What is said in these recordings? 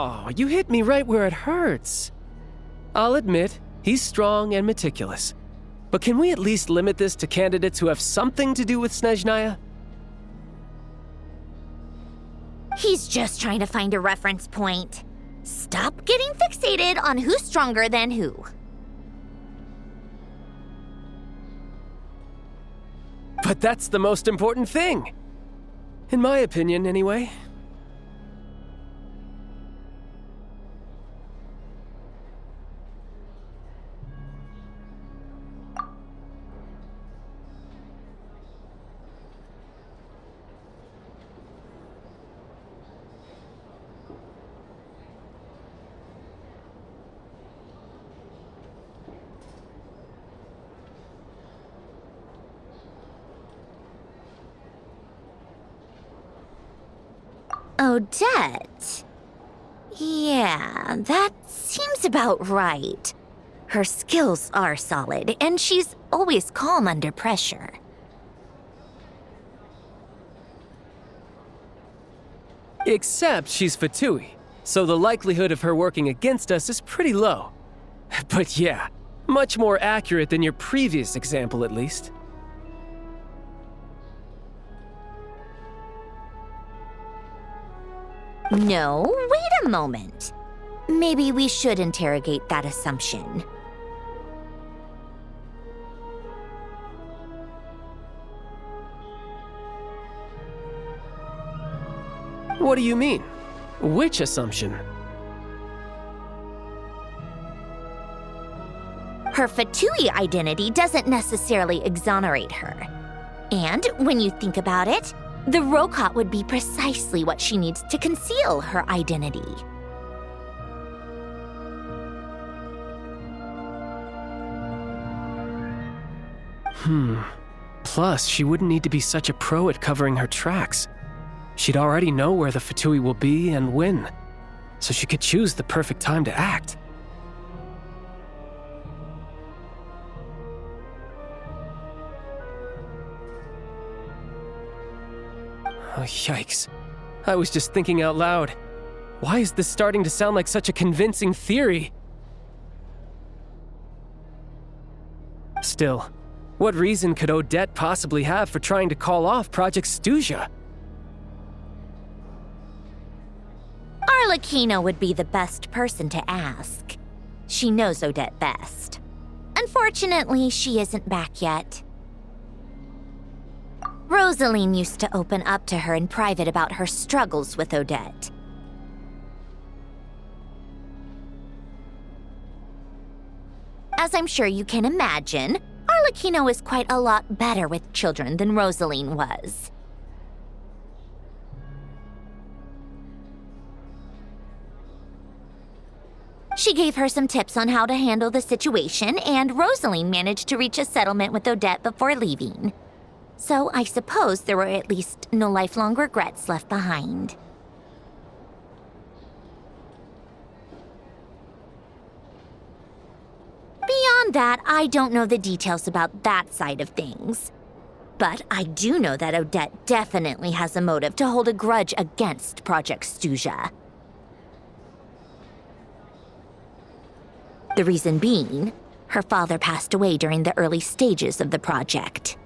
Oh, you hit me right where it hurts. I'll admit, he's strong and meticulous. But can we at least limit this to candidates who have something to do with Snezhnaya? He's just trying to find a reference point. Stop getting fixated on who's stronger than who. But that's the most important thing. In my opinion, anyway. Odette? Yeah, that seems about right. Her skills are solid, and she's always calm under pressure. Except she's Fatui, so the likelihood of her working against us is pretty low. But yeah, much more accurate than your previous example at least. No, wait a moment. Maybe we should interrogate that assumption. What do you mean? Which assumption? Her Fatui identity doesn't necessarily exonerate her. And when you think about it, the Rokot would be precisely what she needs to conceal her identity. Plus, she wouldn't need to be such a pro at covering her tracks. She'd already know where the Fatui will be and when, so she could choose the perfect time to act. Oh, yikes. I was just thinking out loud. Why is this starting to sound like such a convincing theory? Still, what reason could Odette possibly have for trying to call off Project II-Geo? Arlecchino would be the best person to ask. She knows Odette best. Unfortunately, she isn't back yet. Rosaline used to open up to her in private about her struggles with Odette. As I'm sure you can imagine, Arlecchino is quite a lot better with children than Rosaline was. She gave her some tips on how to handle the situation, and Rosaline managed to reach a settlement with Odette before leaving. So I suppose there were at least no lifelong regrets left behind. Beyond that, I don't know the details about that side of things. But I do know that Odette definitely has a motive to hold a grudge against Project II-Geo. The reason being, her father passed away during the early stages of the project.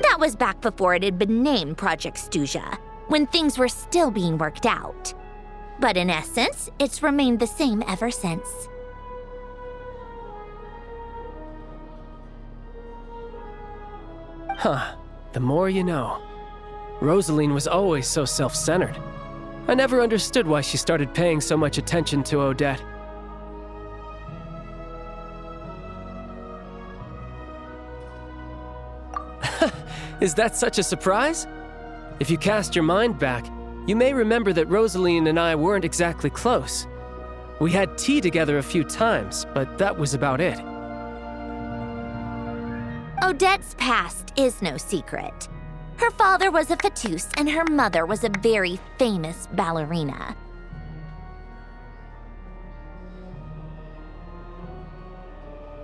That was back before it had been named Project II-Geo, when things were still being worked out. But in essence, it's remained the same ever since. Huh, the more you know. Rosaline was always so self-centered. I never understood why she started paying so much attention to Odette. Is that such a surprise? If you cast your mind back, you may remember that Rosaline and I weren't exactly close. We had tea together a few times, but that was about it. Odette's past is no secret. Her father was a fatus and her mother was a very famous ballerina.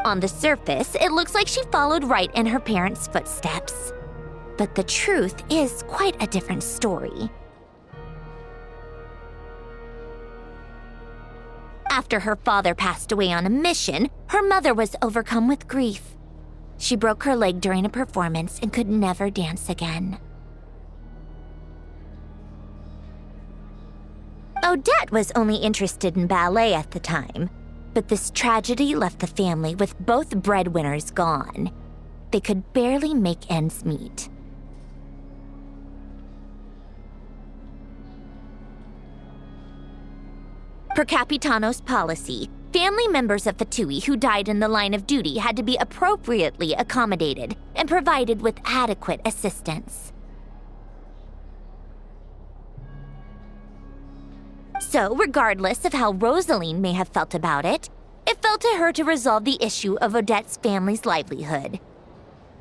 On the surface, it looks like she followed right in her parents' footsteps. But the truth is quite a different story. After her father passed away on a mission, her mother was overcome with grief. She broke her leg during a performance and could never dance again. Odette was only interested in ballet at the time, but this tragedy left the family with both breadwinners gone. They could barely make ends meet. Per Capitano's policy, family members of Fatui who died in the line of duty had to be appropriately accommodated and provided with adequate assistance. So, regardless of how Rosaline may have felt about it, it fell to her to resolve the issue of Odette's family's livelihood.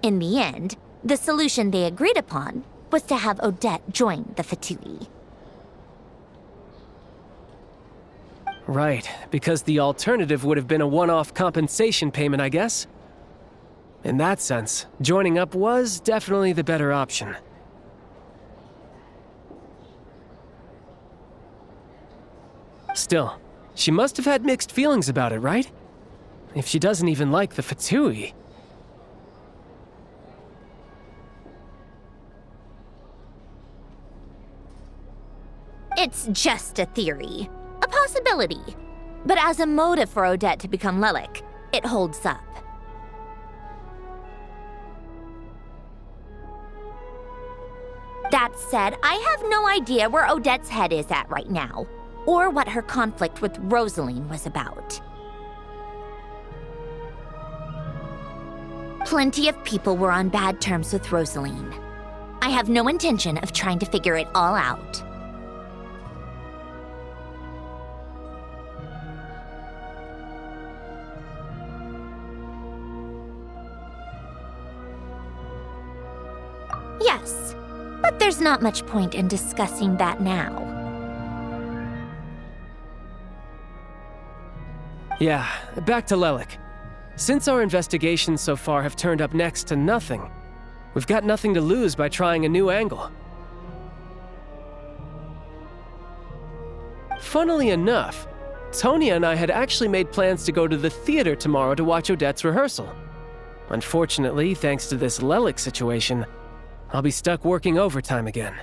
In the end, the solution they agreed upon was to have Odette join the Fatui. Right, because the alternative would have been a one-off compensation payment, I guess. In that sense, joining up was definitely the better option. Still, she must have had mixed feelings about it, right? If she doesn't even like the Fatui. It's just a theory. A possibility. But as a motive for Odette to become Lelik, it holds up. That said, I have no idea where Odette's head is at right now, or what her conflict with Rosaline was about. Plenty of people were on bad terms with Rosaline. I have no intention of trying to figure it all out. Yes, but there's not much point in discussing that now. Yeah, back to Lelik. Since our investigations so far have turned up next to nothing, we've got nothing to lose by trying a new angle. Funnily enough, Tonya and I had actually made plans to go to the theater tomorrow to watch Odette's rehearsal. Unfortunately, thanks to this Lelik situation, I'll be stuck working overtime again.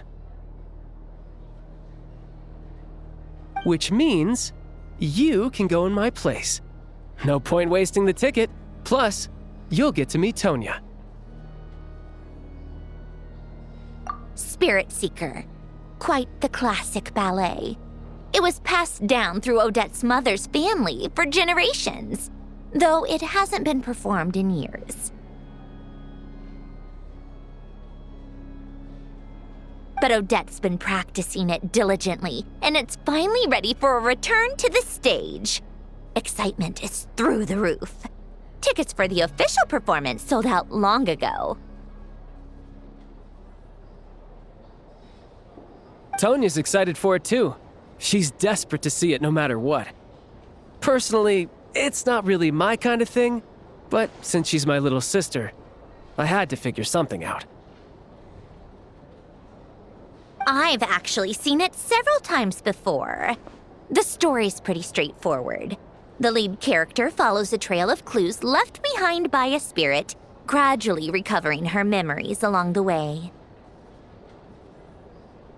Which means you can go in my place. No point wasting the ticket. Plus, you'll get to meet Tonya. Spirit Seeker. Quite the classic ballet. It was passed down through Odette's mother's family for generations, though it hasn't been performed in years. But Odette's been practicing it diligently, and it's finally ready for a return to the stage. Excitement is through the roof. Tickets for the official performance sold out long ago. Tonya's excited for it too. She's desperate to see it no matter what. Personally, it's not really my kind of thing, but since she's my little sister, I had to figure something out. I've actually seen it several times before. The story's pretty straightforward. The lead character follows a trail of clues left behind by a spirit, gradually recovering her memories along the way.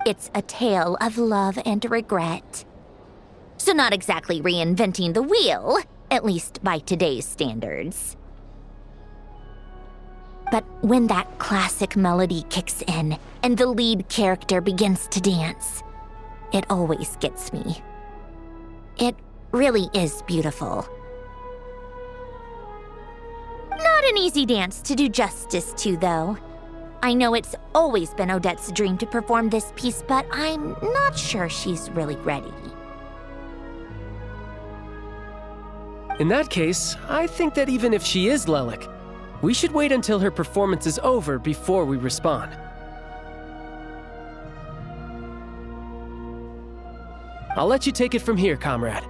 It's a tale of love and regret. So not exactly reinventing the wheel, at least by today's standards. But when that classic melody kicks in and the lead character begins to dance, it always gets me. It really is beautiful. Not an easy dance to do justice to, though. I know it's always been Odette's dream to perform this piece, but I'm not sure she's really ready. In that case, I think that even if she is Lelik, we should wait until her performance is over before we respond. I'll let you take it from here, comrade.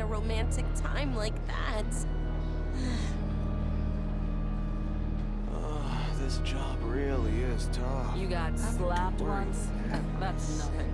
a romantic time like that. This job really is tough. You got slapped once? That's nothing.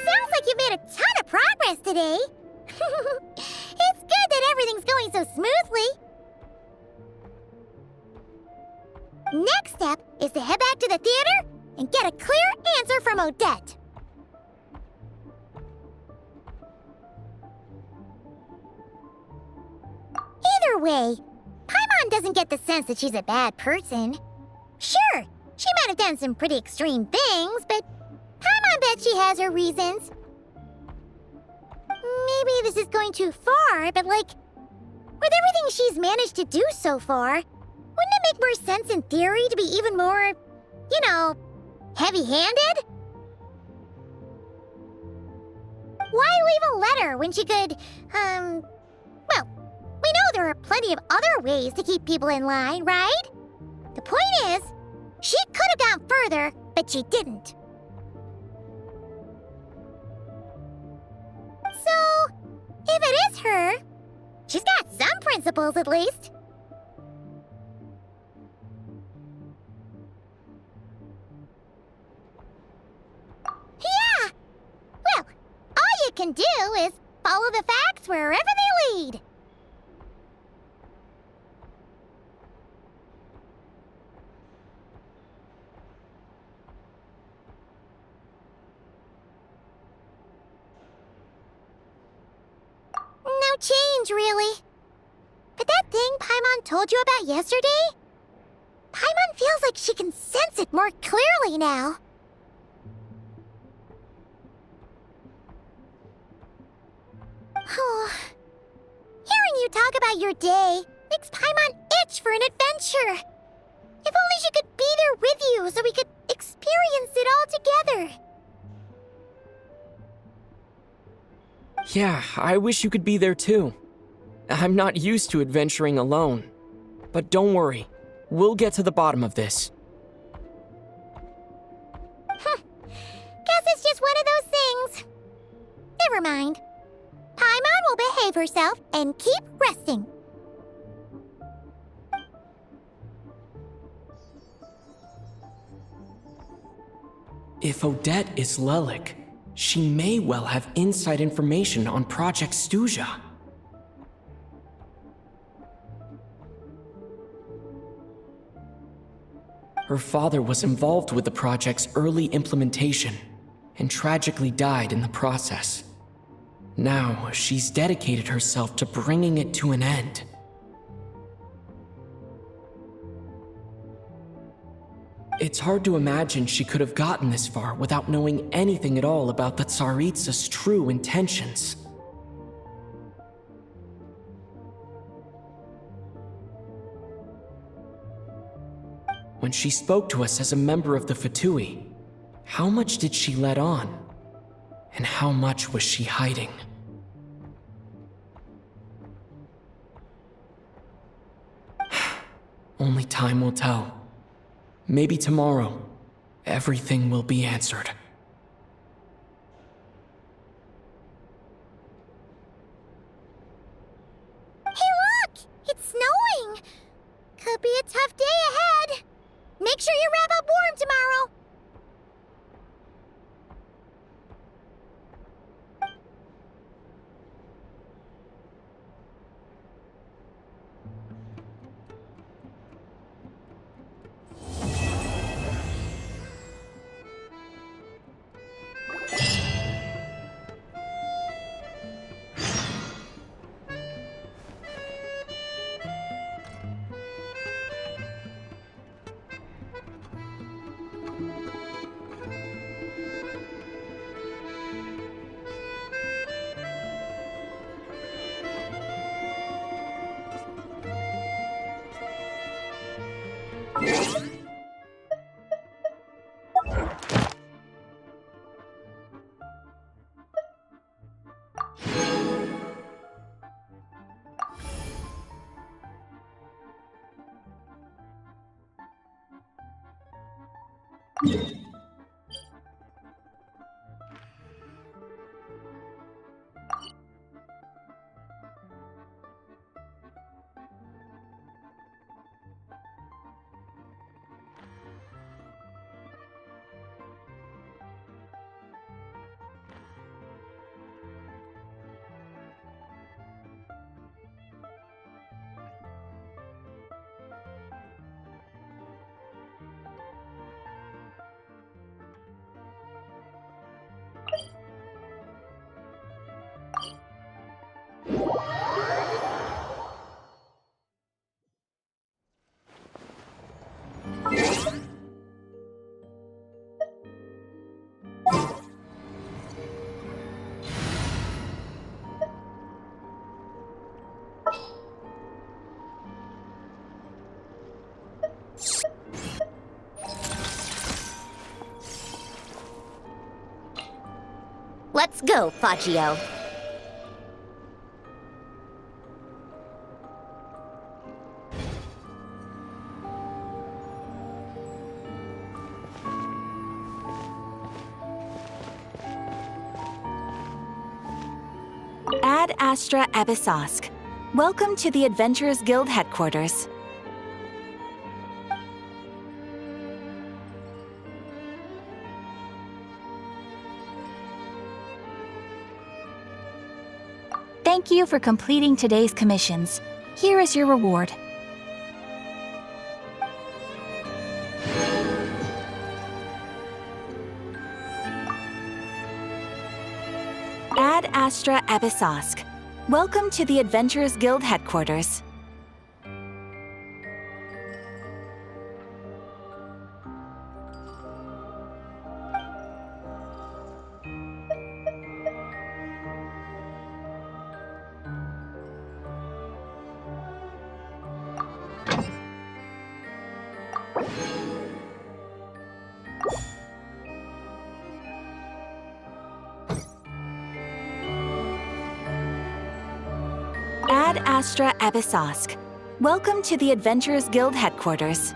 Sounds like you made a ton of progress today. It's good that everything's going so smoothly. Next step is to head back to the theater and get a clear answer from Odette. Either way, Paimon doesn't get the sense that she's a bad person. Sure, she might have done some pretty extreme things, but Paimon bet she has her reasons. Maybe this is going too far, but like, with everything she's managed to do so far, wouldn't it make more sense in theory to be even more, heavy-handed? Why leave a letter when she could, well, we know there are plenty of other ways to keep people in line, right? The point is, she could have gone further, but she didn't. So, if it is her, she's got some principles at least. Yeah! Well, all you can do is follow the facts wherever they lead. No change, really. But that thing Paimon told you about yesterday? Paimon feels like she can sense it more clearly now. Oh, hearing you talk about your day makes Paimon itch for an adventure. If only she could be there with you so we could experience it all together. Yeah, I wish you could be there too. I'm not used to adventuring alone. But don't worry, we'll get to the bottom of this. Guess it's just one of those things. Never mind. Paimon will behave herself and keep resting. If Odette is Lelik, she may well have inside information on Project II-Geo. Her father was involved with the project's early implementation and tragically died in the process. Now, she's dedicated herself to bringing it to an end. It's hard to imagine she could have gotten this far without knowing anything at all about the Tsaritsa's true intentions. When she spoke to us as a member of the Fatui, how much did she let on? And how much was she hiding? Only time will tell. Maybe tomorrow, everything will be answered. Hey, look! It's snowing! Could be a tough day ahead. Make sure you wrap up warm tomorrow. Let's go, Fagio. Ad Astra Abyssosk. Welcome to the Adventurers Guild headquarters. Thank you for completing today's commissions. Here is your reward. Ad Astra Abyssosk. Welcome to the Adventurers Guild headquarters. Ad Astra Abyssosk. Welcome to the Adventurers Guild headquarters.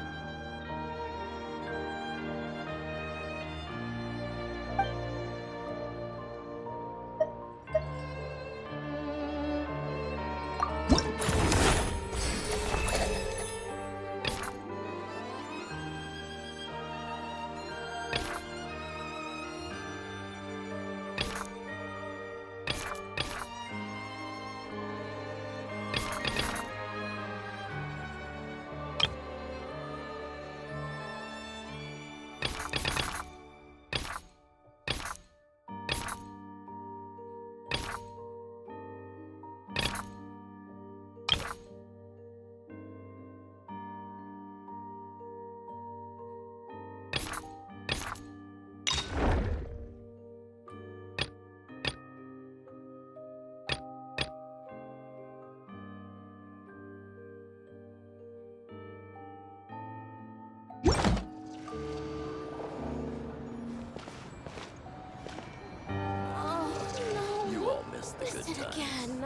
Boston again.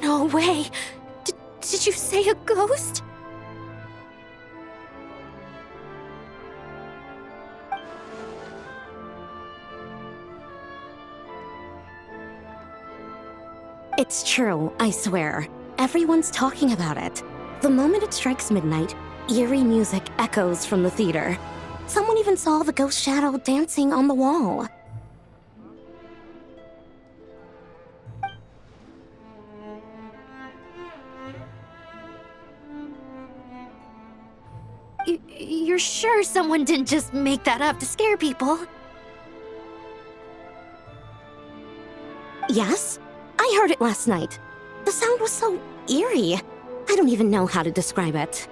No way! Did you say a ghost? It's true, I swear. Everyone's talking about it. The moment it strikes midnight, eerie music echoes from the theater. Someone even saw the ghost shadow dancing on the wall. You're sure someone didn't just make that up to scare people? Yes? I heard it last night. The sound was so eerie. I don't even know how to describe it.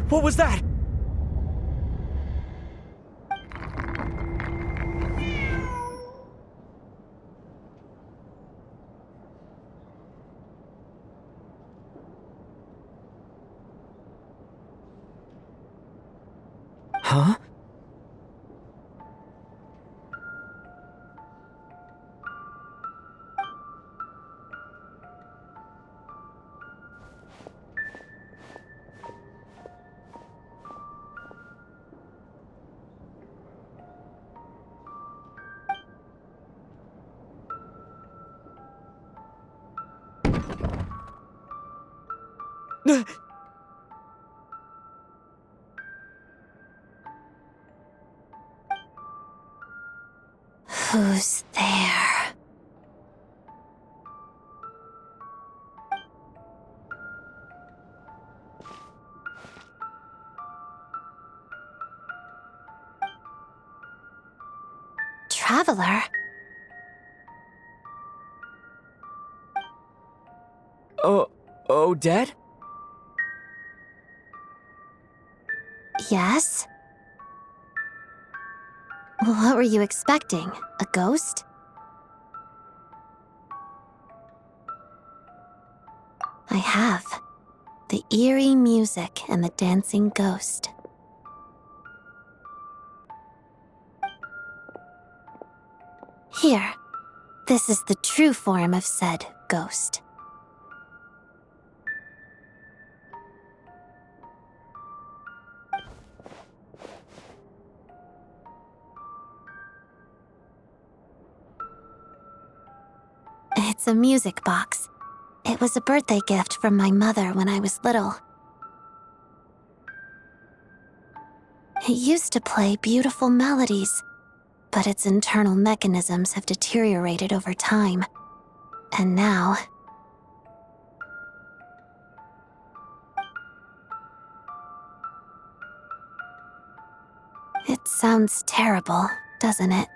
What was that? Huh? Who's there? Traveler? Odette? Yes? What were you expecting? A ghost? I have. The eerie music and the dancing ghost. Here. This is the true form of said ghost. It's a music box. It was a birthday gift from my mother when I was little. It used to play beautiful melodies, but its internal mechanisms have deteriorated over time. And now... It sounds terrible, doesn't it?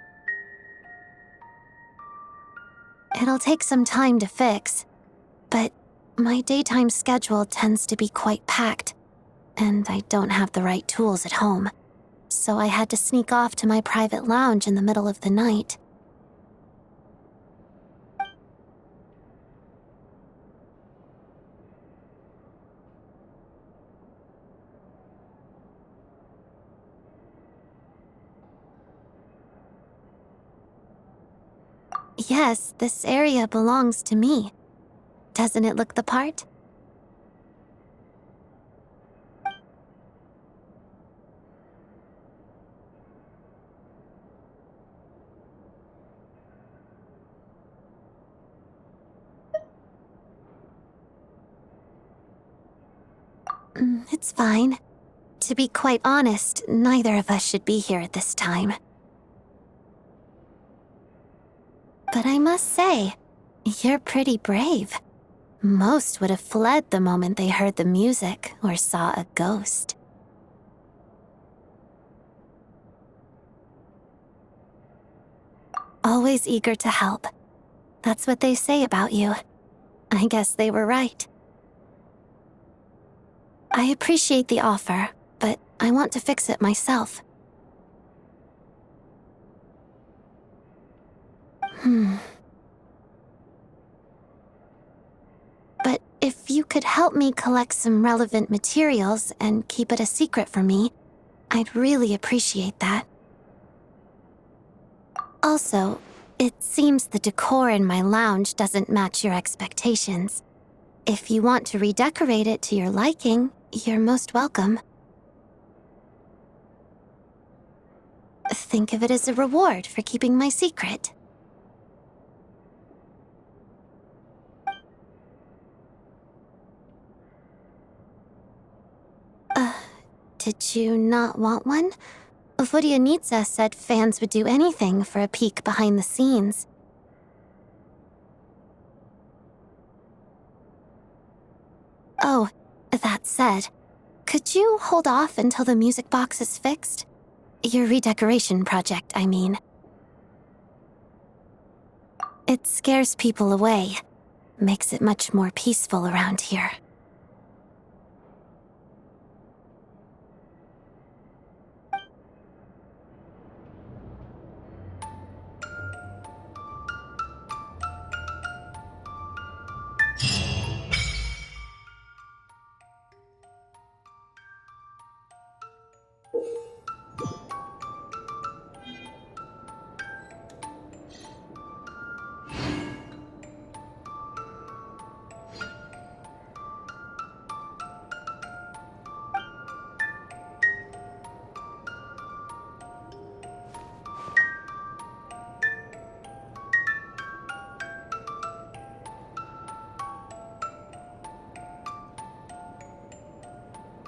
It'll take some time to fix, but my daytime schedule tends to be quite packed, and I don't have the right tools at home, so I had to sneak off to my private lounge in the middle of the night. Yes, this area belongs to me. Doesn't it look the part? It's fine. To be quite honest, neither of us should be here at this time. But I must say, you're pretty brave. Most would have fled the moment they heard the music or saw a ghost. Always eager to help. That's what they say about you. I guess they were right. I appreciate the offer, but I want to fix it myself. But if you could help me collect some relevant materials and keep it a secret from me, I'd really appreciate that. Also, it seems the decor in my lounge doesn't match your expectations. If you want to redecorate it to your liking, you're most welcome. Think of it as a reward for keeping my secret. Did you not want one? Vodyanitsa said fans would do anything for a peek behind the scenes. Oh, that said, could you hold off until the music box is fixed? Your redecoration project, I mean. It scares people away, makes it much more peaceful around here.